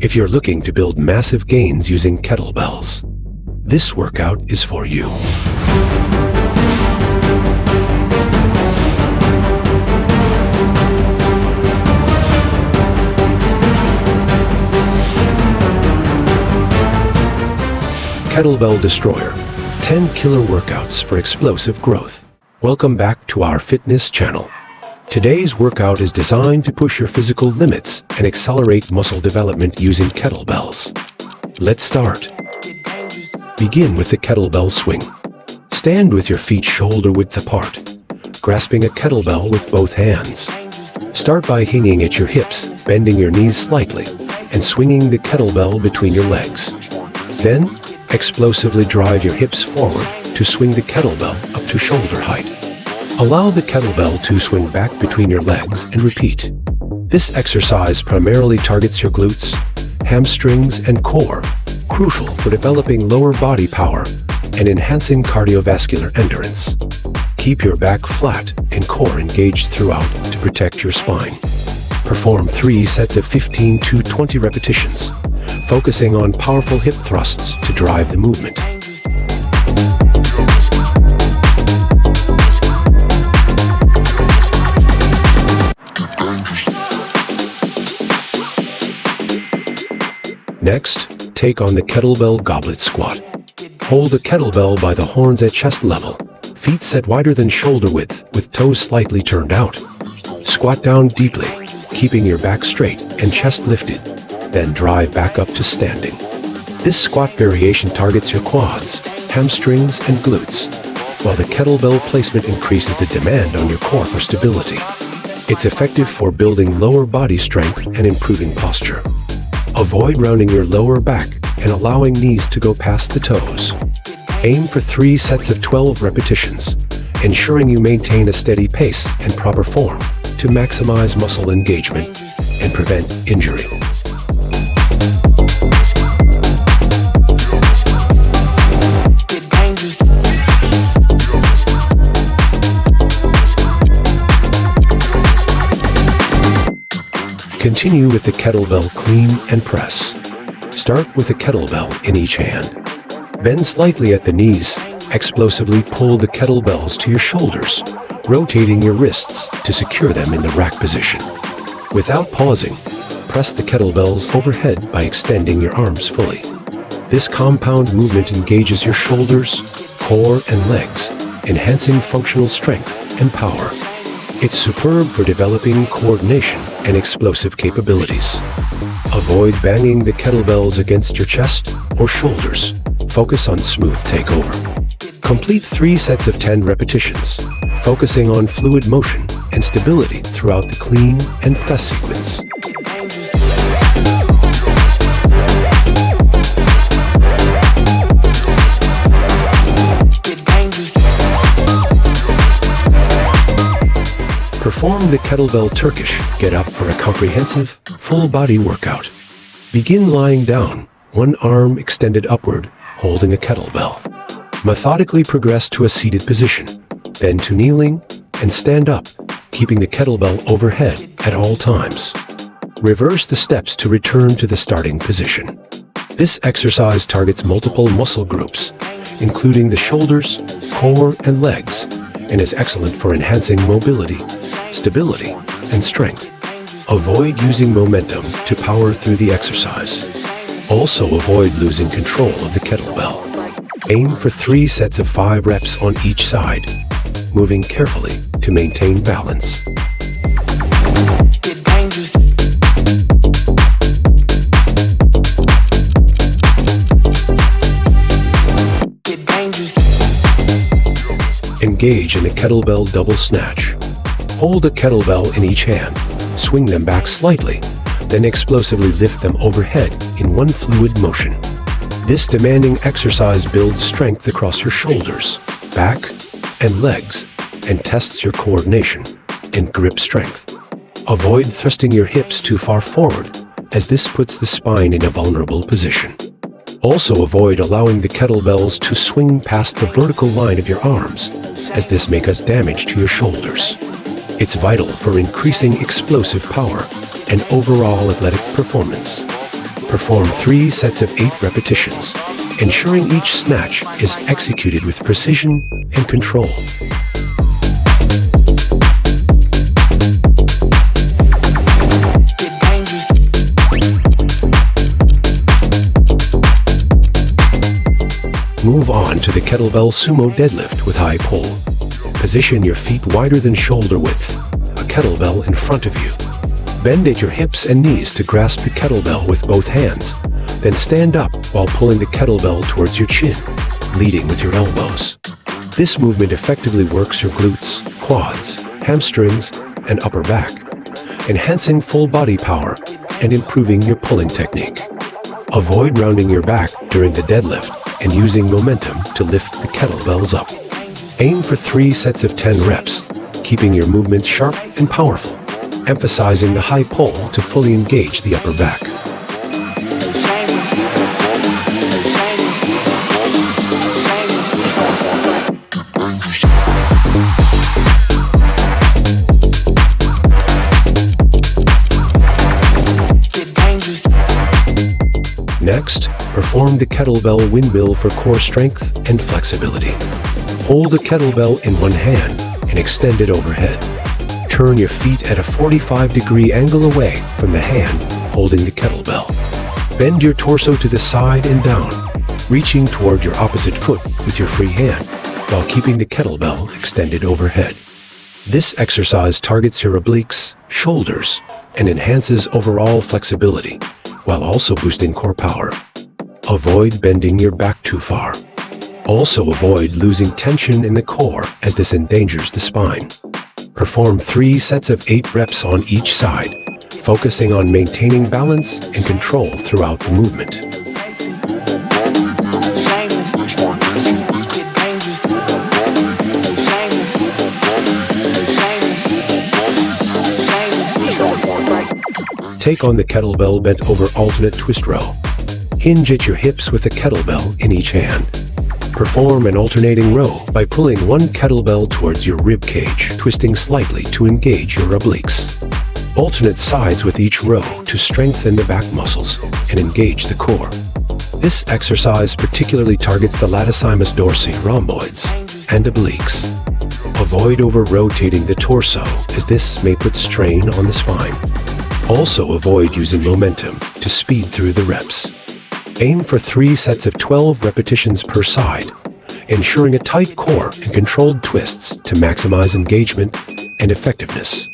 If you're looking to build massive gains using kettlebells, this workout is for you. Kettlebell Destroyer, 10 killer workouts for explosive growth. Welcome back to our fitness channel. Today's workout is designed to push your physical limits and accelerate muscle development using kettlebells. Let's start. Begin with the kettlebell swing. Stand with your feet shoulder width apart, grasping a kettlebell with both hands. Start by hinging at your hips, bending your knees slightly, and swinging the kettlebell between your legs. Then, explosively drive your hips forward to swing the kettlebell up to shoulder height. Allow the kettlebell to swing back between your legs and repeat. This exercise primarily targets your glutes, hamstrings, and core, crucial for developing lower body power and enhancing cardiovascular endurance. Keep your back flat and core engaged throughout to protect your spine. Perform 3 sets of 15 to 20 repetitions, focusing on powerful hip thrusts to drive the movement. Next, take on the kettlebell goblet squat. Hold a kettlebell by the horns at chest level, feet set wider than shoulder width with toes slightly turned out. Squat down deeply, keeping your back straight and chest lifted, then drive back up to standing. This squat variation targets your quads, hamstrings, and glutes, while the kettlebell placement increases the demand on your core for stability. It's effective for building lower body strength and improving posture. Avoid rounding your lower back and allowing knees to go past the toes. Aim for 3 sets of 12 repetitions, ensuring you maintain a steady pace and proper form to maximize muscle engagement and prevent injury. Continue with the kettlebell clean and press. Start with a kettlebell in each hand. Bend slightly at the knees. Explosively pull the kettlebells to your shoulders, rotating your wrists to secure them in the rack position. Without pausing, press the kettlebells overhead by extending your arms fully. This compound movement engages your shoulders, core, and legs, enhancing functional strength and power. It's superb for developing coordination and explosive capabilities. Avoid banging the kettlebells against your chest or shoulders. Focus on smooth takeover. Complete 3 sets of 10 repetitions, focusing on fluid motion and stability throughout the clean and press sequence. Perform the Kettlebell Turkish Get Up for a comprehensive, full-body workout. Begin lying down, one arm extended upward, holding a kettlebell. Methodically progress to a seated position, then to kneeling, and stand up, keeping the kettlebell overhead at all times. Reverse the steps to return to the starting position. This exercise targets multiple muscle groups, including the shoulders, core, and legs, and is excellent for enhancing mobility, stability, and strength. Avoid using momentum to power through the exercise. Also avoid losing control of the kettlebell. Aim for 3 sets of 5 reps on each side, moving carefully to maintain balance. Engage in the kettlebell double snatch. Hold a kettlebell in each hand, swing them back slightly, then explosively lift them overhead in one fluid motion. This demanding exercise builds strength across your shoulders, back, and legs, and tests your coordination and grip strength. Avoid thrusting your hips too far forward, as this puts the spine in a vulnerable position. Also avoid allowing the kettlebells to swing past the vertical line of your arms, as this may cause damage to your shoulders. It's vital for increasing explosive power and overall athletic performance. Perform 3 sets of 8 repetitions, ensuring each snatch is executed with precision and control. Move on to the Kettlebell Sumo deadlift with high pull. Position your feet wider than shoulder width, a kettlebell in front of you. Bend at your hips and knees to grasp the kettlebell with both hands. Then stand up while pulling the kettlebell towards your chin, leading with your elbows. This movement effectively works your glutes, quads, hamstrings, and upper back, enhancing full body power and improving your pulling technique. Avoid rounding your back during the deadlift and using momentum to lift the kettlebells up. Aim for 3 sets of 10 reps, keeping your movements sharp and powerful, emphasizing the high pull to fully engage the upper back. Next, perform the Kettlebell Windmill for core strength and flexibility. Hold the kettlebell in one hand and extend it overhead. Turn your feet at a 45-degree angle away from the hand holding the kettlebell. Bend your torso to the side and down, reaching toward your opposite foot with your free hand while keeping the kettlebell extended overhead. This exercise targets your obliques, shoulders, and enhances overall flexibility, while also boosting core power. Avoid bending your back too far. Also avoid losing tension in the core as this endangers the spine. Perform 3 sets of 8 reps on each side, focusing on maintaining balance and control throughout the movement. Take on the kettlebell bent over alternate twist row. Hinge at your hips with a kettlebell in each hand. Perform an alternating row by pulling one kettlebell towards your rib cage, twisting slightly to engage your obliques. Alternate sides with each row to strengthen the back muscles and engage the core. This exercise particularly targets the latissimus dorsi, rhomboids, and obliques. Avoid over-rotating the torso, as this may put strain on the spine. Also avoid using momentum to speed through the reps. Aim for 3 sets of 12 repetitions per side, ensuring a tight core and controlled twists to maximize engagement and effectiveness.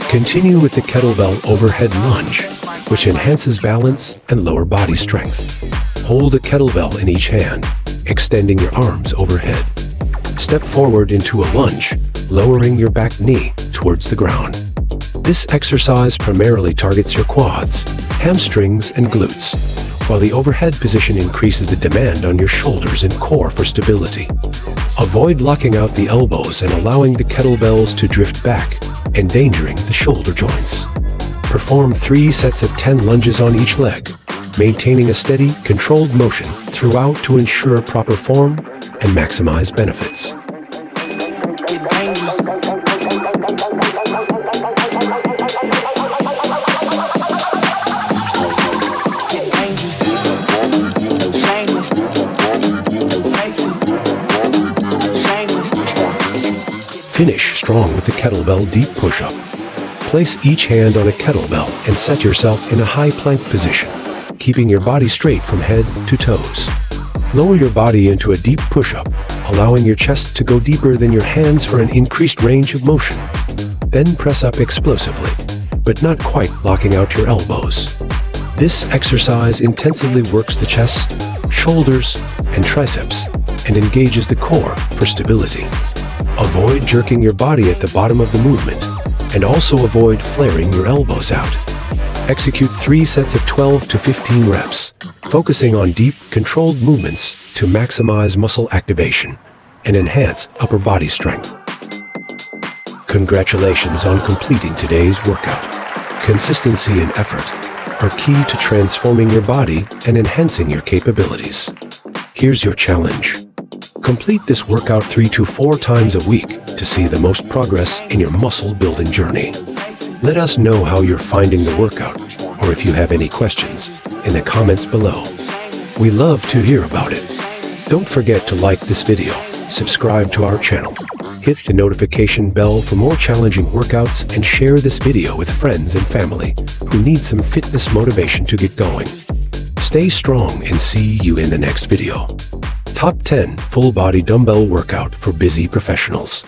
Continue with the kettlebell overhead lunge, which enhances balance and lower body strength. Hold a kettlebell in each hand, extending your arms overhead. Step forward into a lunge, lowering your back knee towards the ground. This exercise primarily targets your quads, hamstrings, and glutes, while the overhead position increases the demand on your shoulders and core for stability. Avoid locking out the elbows and allowing the kettlebells to drift back, endangering the shoulder joints. Perform 3 sets of 10 lunges on each leg, maintaining a steady, controlled motion throughout to ensure proper form and maximize benefits. Finish strong with the kettlebell deep push-up. Place each hand on a kettlebell and set yourself in a high plank position, keeping your body straight from head to toes. Lower your body into a deep push-up, allowing your chest to go deeper than your hands for an increased range of motion. Then press up explosively, but not quite locking out your elbows. This exercise intensively works the chest, shoulders, and triceps, and engages the core for stability. Avoid jerking your body at the bottom of the movement, and also avoid flaring your elbows out. Execute 3 sets of 12 to 15 reps, focusing on deep, controlled movements to maximize muscle activation and enhance upper body strength. Congratulations on completing today's workout. Consistency and effort are key to transforming your body and enhancing your capabilities. Here's your challenge. Complete this workout 3 to 4 times a week to see the most progress in your muscle building journey. Let us know how you're finding the workout, or if you have any questions, in the comments below. We love to hear about it. Don't forget to like this video, subscribe to our channel, hit the notification bell for more challenging workouts, and share this video with friends and family who need some fitness motivation to get going. Stay strong and see you in the next video. Top 10 Full Body Dumbbell Workout for Busy Professionals.